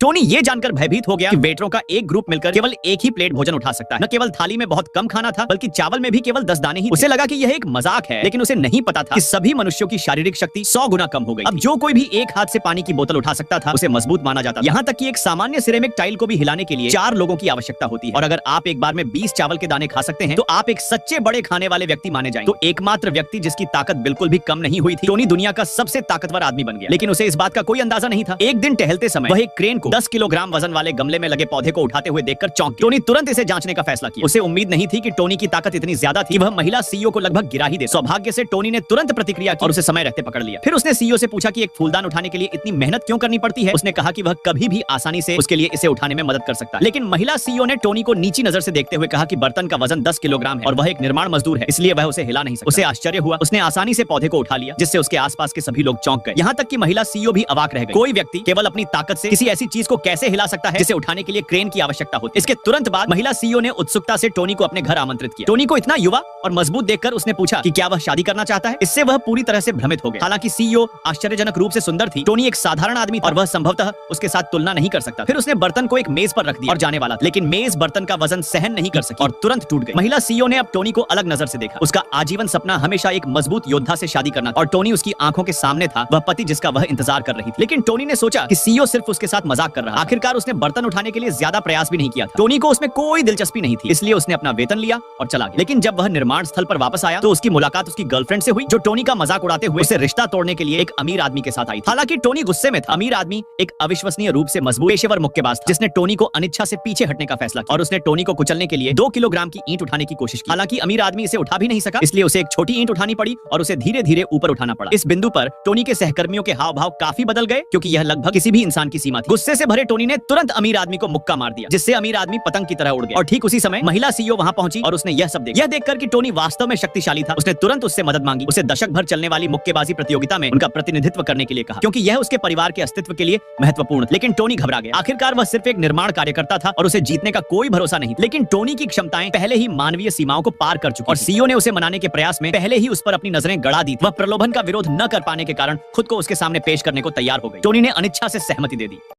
Tony ये जानकर भयभीत हो गया कि वेटरों का एक ग्रुप मिलकर केवल एक ही प्लेट भोजन उठा सकता है। न केवल थाली में बहुत कम खाना था, बल्कि चावल में भी केवल 10 दाने ही। उसे लगा कि यह एक मजाक है, लेकिन उसे नहीं पता था कि सभी मनुष्यों की शारीरिक शक्ति 100 गुना कम हो गई। अब जो कोई भी एक हाथ से पानी की बोतल उठा सकता था, उसे मजबूत माना जाता था। यहाँ तक कि एक सामान्य सिरेमिक टाइल को भी हिलाने के लिए 4 लोगों की आवश्यकता होती है। और अगर आप एक बार में 20 चावल के दाने खा सकते हैं, तो आप एक सच्चे बड़े खाने वाले व्यक्ति माने जाएंगे। तो एकमात्र व्यक्ति जिसकी ताकत बिल्कुल भी कम नहीं हुई थी, टोनी दुनिया का सबसे ताकतवर आदमी बन गया। लेकिन उसे इस बात का कोई अंदाजा नहीं था। एक दिन टहलते समय वह एक क्रेन को 10 किलोग्राम वजन वाले गमले में लगे पौधे को उठाते हुए देखकर चौंक गया। टोनी तुरंत इसे जांचने का फैसला किया। उसे उम्मीद नहीं थी कि टोनी की ताकत इतनी ज्यादा थी, वह महिला सीईओ को लगभग गिरा ही दे। सौभाग्य से टोनी ने तुरंत प्रतिक्रिया की और उसे समय रहते पकड़ लिया। फिर उसने सीईओ से पूछा कि एक फूलदान उठाने के लिए इतनी मेहनत क्यों करनी पड़ती है। उसने कहा कि वह कभी भी आसानी से उसके लिए इसे उठाने में मदद कर सकता है। लेकिन महिला सीईओ ने टोनी को नीची नजर से देखते हुए कहा कि बर्तन का वजन 10 किलोग्राम है और वह एक निर्माण मजदूर है, इसलिए वह उसे हिला नहीं सकता। उसे आश्चर्य हुआ। उसने आसानी से पौधे को उठा लिया, जिससे उसके आसपास के सभी लोग चौंक गए। यहाँ तक कि महिला सीईओ भी अवाक रह गई। कोई व्यक्ति केवल अपनी ताकत से किसी ऐसी चीज को कैसे हिला सकता है जिसे उठाने के लिए क्रेन की आवश्यकता होती है। इसके तुरंत बाद महिला सीईओ ने उत्सुकता से टोनी को अपने घर आमंत्रित किया। टोनी को इतना युवा और मजबूत देखकर उसने पूछा कि क्या वह शादी करना चाहता है। इससे वह पूरी तरह से भ्रमित हो गया। हालांकि सीईओ आश्चर्यजनक रूप से सुंदर थी, टोनी एक साधारण आदमी था और वह संभवतः उसके साथ तुलना नहीं कर सकता। फिर उसने बर्तन को एक मेज पर रख दिया और जाने वाला था, लेकिन मेज बर्तन का वजन सहन नहीं कर सकी और तुरंत टूट गई। महिला सीईओ ने अब टोनी को अलग नजर से देखा। उसका आजीवन सपना हमेशा एक मजबूत योद्धा से शादी करना था और टोनी उसकी आंखों के सामने था, वह पति जिसका वह इंतजार कर रही थी। लेकिन टोनी ने सोचा कि सीईओ सिर्फ उसके साथ मजाक कर रहा। आखिरकार उसने बर्तन उठाने के लिए ज्यादा प्रयास भी नहीं किया था। टोनी को उसमें कोई दिलचस्पी नहीं थी, इसलिए उसने अपना वेतन लिया और चला गया। लेकिन जब वह निर्माण स्थल पर वापस आया तो उसकी मुलाकात उसकी गर्लफ्रेंड से हुई, जो टोनी का मजाक उड़ाते हुए उसे रिश्ता तोड़ने के लिए एक अमीर आदमी के साथ आई थी। हालांकि टोनी गुस्से में था। अमीर आदमी एक अविश्वसनीय रूप से मजबूत पेशेवर मुक्केबाज था, जिसने टोनी को अनिच्छा से पीछे हटने का फैसला किया और उसने टोनी को कुचलने के लिए 2 किलोग्राम की ईंट उठाने की कोशिश की। हालांकि अमीर आदमी इसे उठा भी नहीं सका, इसलिए उसे एक छोटी ईंट उठानी पड़ी और उसे धीरे धीरे ऊपर उठाना पड़ा। इस बिंदु पर टोनी के सहकर्मियों के हाव भाव काफी बदल गए, क्योंकि यह लगभग किसी भी इंसान की सीमा थी। गुस्से से भरे टोनी ने तुरंत अमीर आदमी को मुक्का मार दिया, जिससे अमीर आदमी पतंग की तरह उड़ गया। और ठीक उसी समय महिला सीईओ वहां पहुंची और उसने यह सब देखा। यह देखकर कि टोनी वास्तव में शक्तिशाली था, उसने तुरंत उससे मदद मांगी। उसे दशक भर चलने वाली मुक्केबाजी प्रतियोगिता में उनका प्रतिनिधित्व करने के लिए कहा, क्योंकि यह उसके परिवार के अस्तित्व के लिए महत्वपूर्ण था। लेकिन टोनी घबरा गया। आखिरकार वह सिर्फ एक निर्माण कार्यकर्ता था और उसे जीतने का कोई भरोसा नहीं। लेकिन टोनी की क्षमताएं पहले ही मानवीय सीमाओं को पार कर चुकी और सीईओ ने उसे मनाने के प्रयास में पहले ही उस पर अपनी नजरें गड़ा दी। वह प्रलोभन का विरोध न कर पाने के कारण खुद को उसके सामने पेश करने को तैयार हो गई। टोनी ने अनिच्छा से सहमति दे दी।